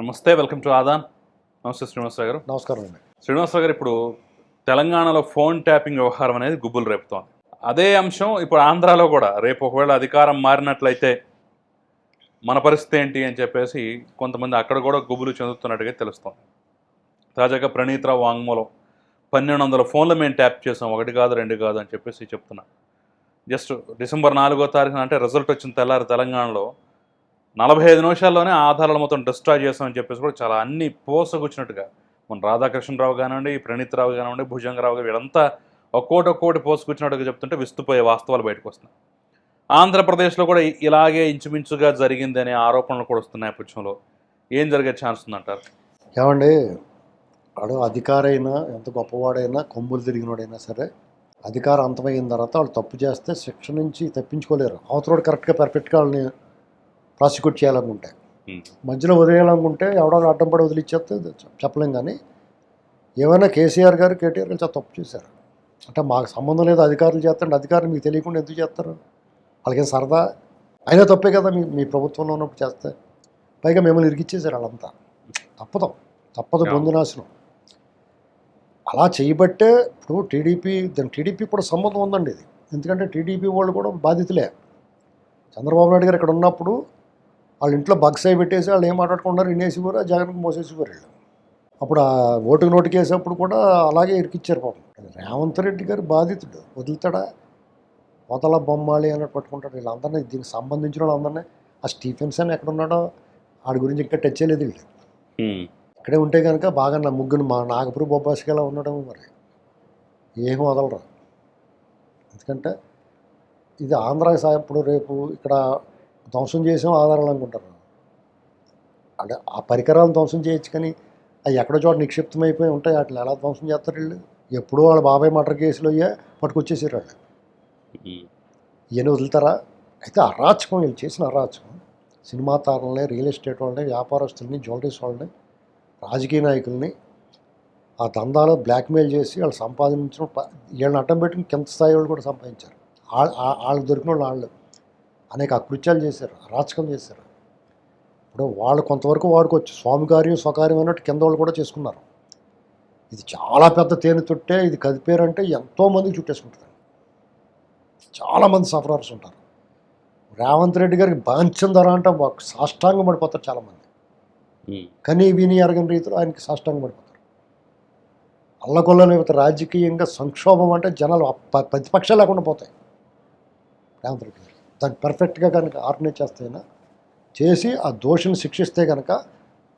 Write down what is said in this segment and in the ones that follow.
నమస్తే, welcome to Aadan. నమస్తే శ్రీనివాసరావు గారు. నమస్కారం అండి. శ్రీనివాసరావు గారు, ఇప్పుడు తెలంగాణలో ఫోన్ ట్యాపింగ్ వ్యవహారం అనేది గుబులు రేపుతోంది. అదే అంశం ఇప్పుడు ఆంధ్రాలో కూడా రేపు ఒకవేళ అధికారం మారినట్లయితే మన పరిస్థితి ఏంటి అని చెప్పేసి కొంతమంది అక్కడ కూడా గుబులు చెందుతున్నట్టుగా తెలుస్తోంది. తాజాగా ప్రణీత్ రావు వాంగ్మూలం 1200 ఫోన్లు మేము ట్యాప్ చేసాం, 1 కాదు 2 కాదు అని చెప్పేసి చెప్తున్నా. జస్ట్ డిసెంబర్ 4వ తారీఖున అంటే రిజల్ట్ వచ్చిన తెల్లారి తెలంగాణలో 45 నిమిషాల్లోనే ఆధారాలు మొత్తం డిస్ట్రాయ్ చేస్తామని చెప్పేసి కూడా చాలా అన్ని పోసగుచ్చినట్టుగా మన రాధాకృష్ణరావు కానివ్వండి, ప్రణీత్ రావు కానివ్వండి, భుజంగరావు గారు వీళ్ళంతా ఒక్కోటి పోసుకొచ్చినట్టుగా చెప్తుంటే విస్తుపోయే వాస్తవాలు బయటకు వస్తున్నాయి. ఆంధ్రప్రదేశ్లో కూడా ఇలాగే ఇంచుమించుగా జరిగింది అనే ఆరోపణలు కూడా వస్తున్నాయి. నేపథ్యంలో ఏం జరిగే ఛాన్స్ ఉందంటారు? ఏమండి, వాడు అధికారైనా ఎంత గొప్పవాడైనా కొమ్ములు తిరిగినోడైనా సరే అధికారం అంతమైన తర్వాత వాళ్ళు తప్పు చేస్తే శిక్ష నుంచి తప్పించుకోలేరు. అవతలోడు కరెక్ట్గా పర్ఫెక్ట్గా వాళ్ళని ప్రాసిక్యూట్ చేయాలనుకుంటే, మధ్యలో వదిలేయాలనుకుంటే ఎవడో అడ్డం పడి వదిలిచ్చేస్తే చెప్పలేం. కానీ ఏమైనా కేసీఆర్ గారు కేటీఆర్ గారు చాలా తప్పు చేశారు. అంటే మాకు సంబంధం లేదు అధికారులు చేస్తారండి, అధికారులు మీకు తెలియకుండా ఎందుకు చేస్తారు? వాళ్ళకేం సరదా? అయినా తప్పే కదా మీ ప్రభుత్వంలో ఉన్నప్పుడు చేస్తే. పైగా మిమ్మల్ని ఇరికిచ్చేశారు వాళ్ళంతా. తప్పదు బొందునాశనం. అలా చేయబట్టే ఇప్పుడు టీడీపీ కూడా సంబంధం ఉందండి ఇది. ఎందుకంటే టీడీపీ వాళ్ళు కూడా బాధితులే. చంద్రబాబు నాయుడు గారు ఇక్కడ ఉన్నప్పుడు వాళ్ళ ఇంట్లో బగ్స్ అయి పెట్టేసి వాళ్ళు ఏం మాట్లాడుకుంటున్నారు, ఇన్నేసిపోరు, జగన్కి మోసేసిపోరు వీళ్ళు. అప్పుడు ఆ నోటుకి వేసేప్పుడు కూడా అలాగే ఇరికిచ్చారు పాపం. రేవంత్ రెడ్డి గారు బాధితుడు, వదులుతాడా? వదల బొమ్మాలి అన్నట్టు పట్టుకుంటాడు. వీళ్ళందరినీ దీనికి సంబంధించిన వాళ్ళందరినీ, ఆ స్టీఫెన్సన్ ఎక్కడున్నాడో ఆడి గురించి ఇంకా టచ్ చేయలేదు వీళ్ళు. ఇక్కడే ఉంటే కనుక బాగా నా ముగ్గురు మా నాగపురి బొబ్బాసిగా ఉండడం మరి ఏం వదలరు. ఎందుకంటే ఇది ఆంధ్రాకి ఇప్పుడు రేపు ఇక్కడ ధ్వంసం చేసాం ఆధారాలు అనుకుంటారు. అంటే ఆ పరికరాలను ధ్వంసం చేయొచ్చు, కానీ అవి ఎక్కడో చోట నిక్షిప్తమైపోయి ఉంటాయి. వాటిని ఎలా ధ్వంసం చేస్తారు వీళ్ళు? ఎప్పుడూ వాళ్ళ బాబాయ్ మర్డర్ కేసులో పట్టుకొచ్చేసారు వాళ్ళు. ఇవన్నీ వదులుతారా? అయితే అరాచకం, వీళ్ళు చేసిన అరాచకం సినిమా తారల్ని, రియల్ ఎస్టేట్ వాళ్ళని, వ్యాపారస్తుల్ని, జ్యువెలరీస్ వాళ్ళని, రాజకీయ నాయకుల్ని ఆ దందాలో బ్లాక్మెయిల్ చేసి వాళ్ళు సంపాదించిన వీళ్ళని అడ్డం పెట్టుకుని కింద స్థాయి వాళ్ళు కూడా సంపాదించారు. వాళ్ళకి దొరికిన వాళ్ళు అనేక అకృత్యాలు చేశారు, అరాచకం చేశారు. ఇప్పుడు వాళ్ళు కొంతవరకు వాడుకోవచ్చు, స్వామి కార్యం స్వకార్యం అన్నట్టు కింద వాళ్ళు కూడా చేసుకున్నారు. ఇది చాలా పెద్ద తేనె తొట్టే. ఇది కదిపేరంటే ఎంతోమందికి చుట్టేసుకుంటుంది. చాలామంది సఫరర్స్ ఉంటారు. రేవంత్ రెడ్డి గారికి బాంఛం ధర అంటే సాష్టాంగం పడిపోతారు చాలామంది. కానీ విని ఎరగని రీతిలో ఆయనకి సాష్టాంగం పడిపోతారు. అల్లకొల్లలేకపోతే రాజకీయంగా సంక్షోభం అంటే జనాలు ప్రతిపక్షాలు లేకుండా పోతాయి. రేవంత్ రెడ్డి గారు దాన్ని పర్ఫెక్ట్గా కనుక ఆర్గనైజ్ చేస్తేనా చేసి ఆ దోషిని శిక్షిస్తే కనుక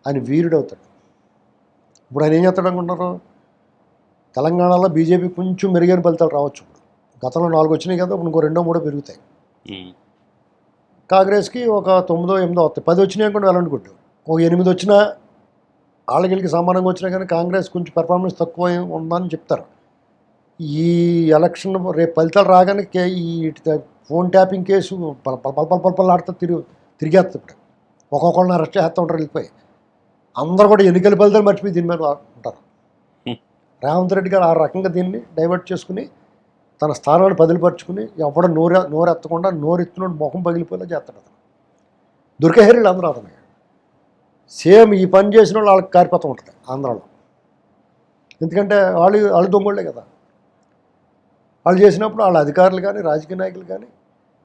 ఆయన వీరుడు అవుతాడు. ఇప్పుడు ఆయన ఏం చేస్తాడు అనుకుంటున్నారు? తెలంగాణలో బీజేపీ కొంచెం మెరుగైన ఫలితాలు రావచ్చు. ఇప్పుడు గతంలో 4 వచ్చినాయి కదా, ఇప్పుడు ఇంకో 2-3 పెరుగుతాయి. కాంగ్రెస్కి ఒక 9-8 వస్తాయి. 10 వచ్చినాయి అనుకోండి వెళ్ళండి గుడ్డు. ఒక 8 వచ్చినా వాళ్ళకి సమానంగా వచ్చినా కానీ కాంగ్రెస్ కొంచెం పెర్ఫార్మెన్స్ తక్కువ ఉందని చెప్తారు. ఈ ఎలక్షన్ రేపు ఫలితాలు రాగానే ఈ ఫోన్ ట్యాపింగ్ కేసు పలపలాడుతూ తిరిగేస్తుంది. ఇప్పుడు ఒక్కొక్కరిని అరెస్ట్ చేస్తూ ఉంటారు వెళ్ళిపోయి. అందరూ కూడా ఎన్నికల ఫలితాలు మర్చిపోయి దీని మీద ఉంటారు. రేవంత్ రెడ్డి గారు ఆ రకంగా దీన్ని డైవర్ట్ చేసుకుని తన స్థానాన్ని బదిలిపరుచుకుని ఎవడో నోరెత్తకుండా నోరెత్తున ముఖం పగిలిపోయేలా చేస్తాడు అతను. దుర్గహేరీలు అందరూ అతను సేమ్ ఈ పని చేసిన వాళ్ళు వాళ్ళకి కారిపోతూ ఉంటుంది ఆంధ్రాలో. ఎందుకంటే వాళ్ళు దొంగోళ్ళే కదా. వాళ్ళు చేసినప్పుడు వాళ్ళ అధికారులు కానీ రాజకీయ నాయకులు కానీ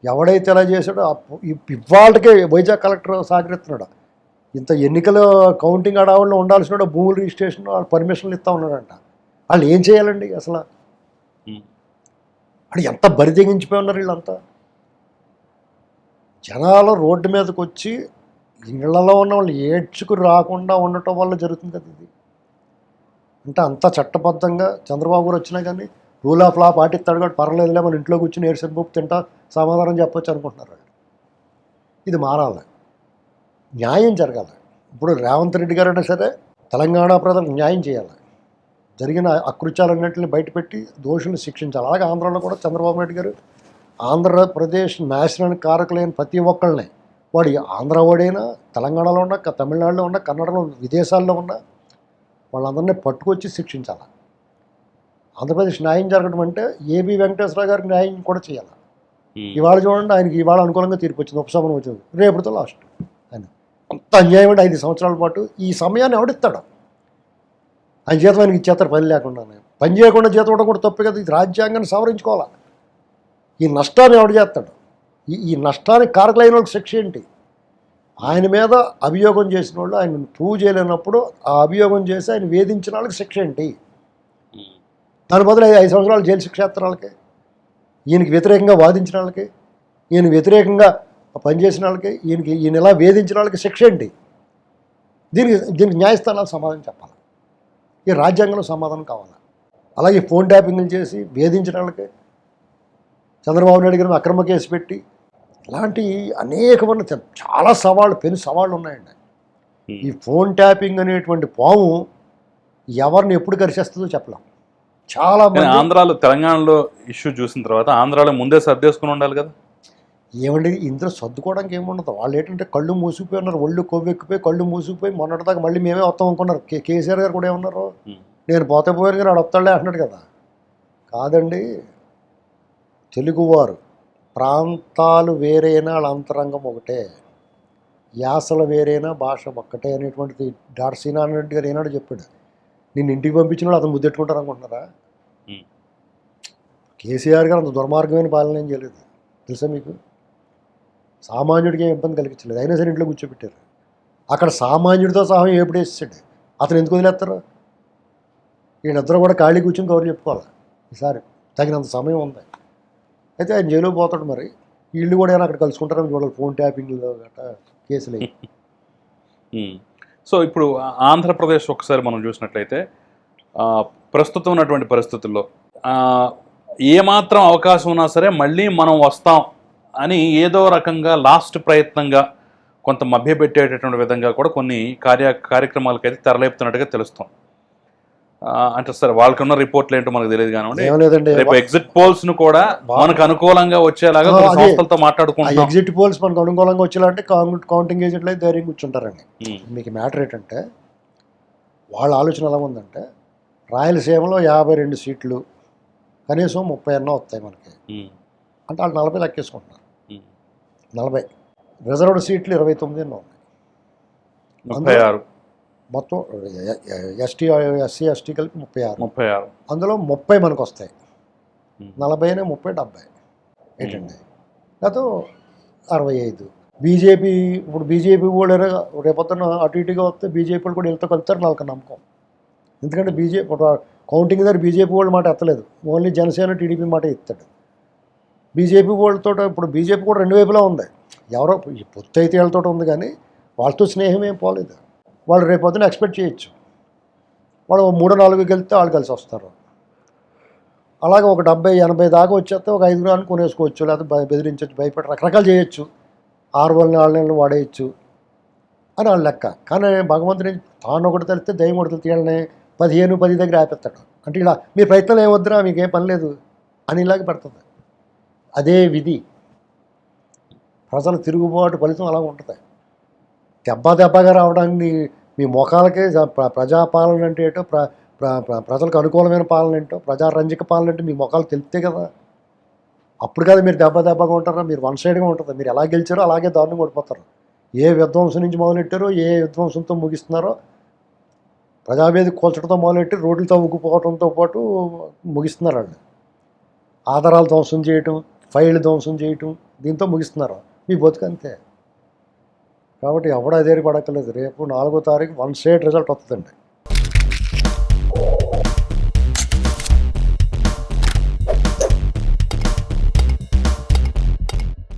ఎవడైతే ఎలా చేశాడో ఇవాళకే వైజాగ్ కలెక్టర్ సహకరిస్తున్నాడు. ఇంత ఎన్నికల కౌంటింగ్ అడవుల్లో ఉండాల్సిన భూముల రిజిస్ట్రేషన్ వాళ్ళు పర్మిషన్లు ఇస్తూ ఉన్నాడంట. వాళ్ళు ఏం చేయాలండి అసలు? అది ఎంత బరి తెగించిపోయి ఉన్నారు వీళ్ళంతా. జనాలు రోడ్డు మీదకి వచ్చి ఇళ్లలో ఉన్న వాళ్ళు ఏడ్చుకు రాకుండా ఉండటం వల్ల జరుగుతుంది కదా ఇది. అంటే అంత చట్టబద్ధంగా చంద్రబాబు గారు వచ్చినా కానీ రూల్ ఆఫ్ లా పాటిస్తాడు కాబట్టి పర్వాలేదులే, మన ఇంట్లో కూర్చుని ఏడ్సరి బొప్పు తింటా సమాధానం చెప్పొచ్చు అనుకుంటున్నారు వాళ్ళు. ఇది మారాలి, న్యాయం జరగాలి. ఇప్పుడు రేవంత్ రెడ్డి గారైనా సరే తెలంగాణ ప్రజలకు న్యాయం చేయాలి. జరిగిన అకృత్యాలన్నింటినీ బయటపెట్టి దోషులను శిక్షించాలి. అలాగే ఆంధ్రాలో కూడా చంద్రబాబు నాయుడు గారు ఆంధ్రప్రదేశ్ నాశనానికి కారకులైన ప్రతి ఒక్కళ్ళని, వాడు ఆంధ్ర వాడైనా, తెలంగాణలో ఉన్న, తమిళనాడులో ఉన్న, కన్నడలో, విదేశాల్లో ఉన్న వాళ్ళందరినీ పట్టుకొచ్చి శిక్షించాలి. ఆంధ్రప్రదేశ్ న్యాయం జరగడం అంటే ఏబి వెంకటేశ్వర గారికి న్యాయం కూడా చేయాలి. ఇవాళ చూడండి, ఆయనకి ఇవాళ అనుకూలంగా తీర్పు వచ్చింది, ఉపశమనం వచ్చింది, రేపటితో లాస్ట్. ఆయన అంత అన్యాయం అంటే 5 సంవత్సరాల పాటు ఈ సమయాన్ని ఎవడిస్తాడు? ఆయన జీతం ఆయనకి ఇచ్చేస్తారు పని లేకుండానే. పని చేయకుండా జీతం ఇవ్వడం కూడా తప్పే కదా. ఇది రాజ్యాంగాన్ని సవరించుకోవాలా. ఈ నష్టాన్ని ఎవడు చేస్తాడు? ఈ నష్టానికి కారకులైన వాళ్ళకి శిక్ష ఏంటి? ఆయన మీద అభియోగం చేసిన వాళ్ళు ఆయన ప్రూవ్ చేయలేనప్పుడు ఆ అభియోగం చేసి ఆయన వేధించిన వాళ్ళకి శిక్ష ఏంటి? దాని బదులు 5 సంవత్సరాలు జైలు శిక్ష వేస్తారు వాళ్ళకి. ఈయనకి వ్యతిరేకంగా వాదించిన వాళ్ళకి, ఈయన వ్యతిరేకంగా పనిచేసిన వాళ్ళకి, ఈయన ఇలా వేధించిన వాళ్ళకి శిక్ష ఏంటి? దీనికి న్యాయస్థానాలు సమాధానం చెప్పాలి. ఈ రాజ్యాంగంలో సమాధానం కావాలి. అలాగే ఫోన్ ట్యాపింగ్లు చేసి వేధించిన వాళ్ళకి చంద్రబాబు నాయుడు గారిని అక్రమ కేసు పెట్టి ఇలాంటి అనేకమైన చాలా పెను సవాళ్ళు ఉన్నాయండి. ఈ ఫోన్ ట్యాపింగ్ అనేటువంటి పాము ఎవరిని ఎప్పుడు కరిచేస్తుందో చెప్పలేం. చాలా ఆంధ్రాలో తెలంగాణలో ఇష్యూ చూసిన తర్వాత ఆంధ్రాలో ముందే సర్దేసుకుని ఉండాలి కదా. ఏమండి ఇందులో సర్దుకోవడానికి ఏముండదు. వాళ్ళు ఏంటంటే కళ్ళు మూసిపోయి ఉన్నారు, ఒళ్ళు కొవ్వెక్కిపోయి కళ్ళు మూసిపోయి మొన్నటిదాకా మళ్ళీ మేమే వస్తాం అనుకున్నారు. కేసీఆర్ గారు కూడా ఏమన్నారు, నేను పోతే పోయాను కానీ వాడు వస్తాడులే అంటున్నాడు కదా. కాదండి, తెలుగువారు ప్రాంతాలు వేరైనా వాళ్ళ అంతరంగం ఒకటే, యాసలు వేరైనా భాష ఒక్కటే అనేటువంటిది డాక్టర్ శ్రీనారాయణ రెడ్డి గారు ఏనాడు చెప్పాడు. నిన్ను ఇంటికి పంపించిన వాళ్ళు అతను ముద్దెట్టుకుంటారు అనుకుంటున్నారా? కేసీఆర్ గారు అంత దుర్మార్గమైన పాలన ఏం చేయలేదు తెలుసా మీకు. సామాన్యుడికి ఏం ఇబ్బంది కలిగించలేదు, అయినా సరే ఇంట్లో కూర్చోబెట్టారు. అక్కడ సామాన్యుడితో సహా ఏపుడేసాడు. అతను ఎందుకు వదిలేస్తారు? వీళ్ళిద్దరూ కూడా ఖాళీ కూర్చొని కవర్ చెప్పుకోవాలి. ఈసారి తగినంత సమయం ఉంది. అయితే ఆయన జైలు పోతాడు. మరి వీళ్ళు కూడా ఏమైనా అక్కడ కలుసుకుంటారని చూడాలి. ఫోన్ ట్యాపింగ్లో గట్రా కేసులు. సో ఇప్పుడు ఆంధ్రప్రదేశ్ ఒకసారి మనం చూసినట్లయితే ప్రస్తుతం ఉన్నటువంటి పరిస్థితుల్లో ఏమాత్రం అవకాశం ఉన్నా సరే మళ్ళీ మనం వస్తాం అని ఏదో రకంగా లాస్ట్ ప్రయత్నంగా కొంత మభ్యపెట్టేటటువంటి విధంగా కూడా కొన్ని కార్యక్రమాలకైతే తెరలేపుతున్నట్టుగా తెలుస్తాం. అంటే సరే వాళ్ళకి ఉన్న రిపోర్ట్లు ఏంటో మనకు తెలియదు కానివ్వండి, రేపు ఎగ్జిట్ పోల్స్ ను కూడా మనకు అనుకూలంగా వచ్చేలాగా సంస్థలతో మాట్లాడుకుంటాం. ఎగ్జిట్ పోల్స్ మనకు అనుకూలంగా వచ్చేలాంటి కౌంటింగ్ ఏజెంట్లు అయితే ధైర్యం కూర్చుంటారండి. మీకు మ్యాటర్ ఏంటంటే వాళ్ళ ఆలోచన ఎలా ఉందంటే రాయలసీమలో 52 సీట్లు కనీసం 30 అన్నా వస్తాయి మనకి అంటే వాళ్ళు 40 లెక్కేసుకుంటున్నారు. 40 రిజర్వ్డ్ సీట్లు 29 అన్నా ఉన్నాయి. 36 మొత్తం ఎస్సీ ఎస్టీ కలిపి 36. అందులో 30 మనకు వస్తాయి. 40 30 70 ఏంటండి గతం 65. బీజేపీ ఇప్పుడు బీజేపీ కూడా రేపొద్దున అటు ఇటుగా వస్తే బీజేపీ వాళ్ళు కూడా వీళ్ళతో కలుపుతారు నాకు నమ్మకం. ఎందుకంటే బీజేపీ కౌంటింగ్ దగ్గర బీజేపీ వాళ్ళ మాట ఎత్తలేదు, ఓన్లీ జనసేన టీడీపీ మాట ఎత్తాడు. బీజేపీ వాళ్ళతో ఇప్పుడు బీజేపీ కూడా రెండు వైపులా ఉంది. ఎవరో పొత్తు అయితే వీళ్ళతో ఉంది కానీ వాళ్ళతో స్నేహం ఏం పోలేదు. వాళ్ళు రేపొద్దున ఎక్స్పెక్ట్ చేయొచ్చు వాళ్ళు 3-4 గెలిస్తే వాళ్ళు కలిసి వస్తారు. అలాగే ఒక 70-80 దాకా వచ్చేస్తే ఒక 5 గ్రాములు కొనేసుకోవచ్చు, లేకపోతే బెదిరించవచ్చు, భయపడి రకరకాలు చేయొచ్చు, 6 నెలలు వాడేయచ్చు అని వాళ్ళ లెక్క. కానీ భగవంతుని తాను ఒకటి తెలిస్తే దయ్యం ఒకటి తెలిస్తే వీళ్ళని 15-10 దగ్గర ఆపేస్తాడు. అంటే ఇలా మీ ప్రయత్నం ఏమొద్దురా మీకేం పని లేదు అని ఇలాగే పెడుతుంది. అదే విధి ప్రజల తిరుగుబాటు ఫలితం అలా ఉంటుంది. దెబ్బగా రావడానికి మీ ముఖాలకే ప్రజాపాలన అంటే ఏంటో ప్రజలకు అనుకూలమైన పాలన ఏంటో ప్రజారంజక పాలన అంటే మీ ముఖాలు తెలిపితే కదా. అప్పుడు కదా మీరు దెబ్బగా ఉంటారా. మీరు వన్ సైడ్గా ఉంటుంది. మీరు ఎలా గెలిచారో అలాగే దారుణంగా ఓడిపోతారు. ఏ విధ్వంసం నుంచి మొదలెట్టారో ఏ విధ్వంసంతో ముగిస్తున్నారో ప్రజావేదిక కూల్చడంతో మొదలెట్టి రోడ్లతో ఉగ్గిపోవడంతో పాటు ముగిస్తున్నారు. వాళ్ళు ఆధారాలు ధ్వంసం చేయటం, ఫైళ్ళు ధ్వంసం చేయటం, దీంతో ముగిస్తున్నారు. మీ బతుకు అంతే. కాబట్టి ఎవడ అదేరి పడక్కర్లేదు. రేపు 4వ తారీఖు వన్ సైడ్ రిజల్ట్ వస్తుందండి.